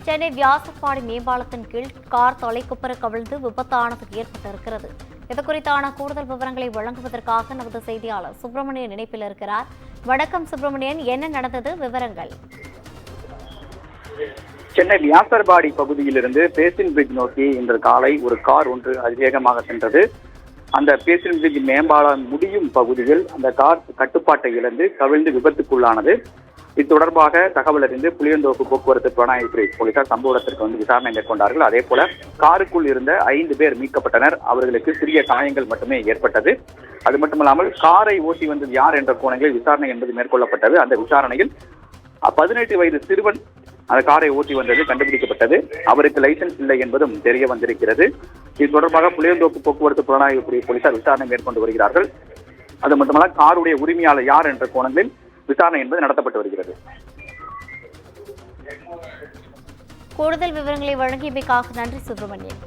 சென்னை வியாசர்பாடி மேம்பாலத்தின் கீழ் கார் தலைக்குப்புற கவிழ்ந்து விபத்தானது ஏற்பட்டிருக்கிறது. இது குறித்தான கூடுதல் விவரங்களை வழங்குவதற்காக நமது செய்தியாளர் சுப்பிரமணியன் இணைப்பில் இருக்கிறார். வணக்கம் சுப்பிரமணியன், என்ன நடந்தது, விவரங்கள்? சென்னை வியாசர்பாடி பகுதியிலிருந்து பேசின் பிரிட்ஜ் நோக்கி இன்று காலை ஒரு கார் ஒன்று அதிவேகமாக சென்றது. அந்த பேசின் பிரிட்ஜ் மேம்பாலம் முடியும் பகுதியில் அந்த கார் கட்டுப்பாட்டை இழந்து கவிழ்ந்து விபத்துக்குள்ளானது. இது தொடர்பாக தகவல் அறிந்து புளியந்தோப்பு போக்குவரத்து புலனாய்வுத்துறை போலீசார் சம்பவ இடத்திற்கு விசாரணை மேற்கொண்டார்கள். அதே போல காருக்குள் இருந்த 5 பேர் மீட்கப்பட்டனர். அவர்களுக்கு சிறிய காயங்கள் மட்டுமே ஏற்பட்டது. அது மட்டுமல்லாமல் காரை ஓட்டி வந்தது யார் என்ற கோணங்களில் விசாரணை என்பது மேற்கொள்ளப்பட்டது. அந்த விசாரணையில் 18 வயது சிறுவன் அந்த காரை ஓட்டி வந்தது கண்டுபிடிக்கப்பட்டது. அவருக்கு லைசன்ஸ் இல்லை என்பதும் தெரிய வந்திருக்கிறது. இது தொடர்பாக புளியந்தோப்பு போக்குவரத்து புலனாய்வுத்துறை போலீசார் விசாரணை மேற்கொண்டு வருகிறார்கள். அது மட்டுமல்ல, காருடைய உரிமையாளர் யார் என்ற கோணங்களில் விசாரணை என்பது நடத்தப்பட்டு வருகிறது. கூடுதல் விவரங்களை வழங்கியமைக்காக நன்றி சுப்பிரமணியன்.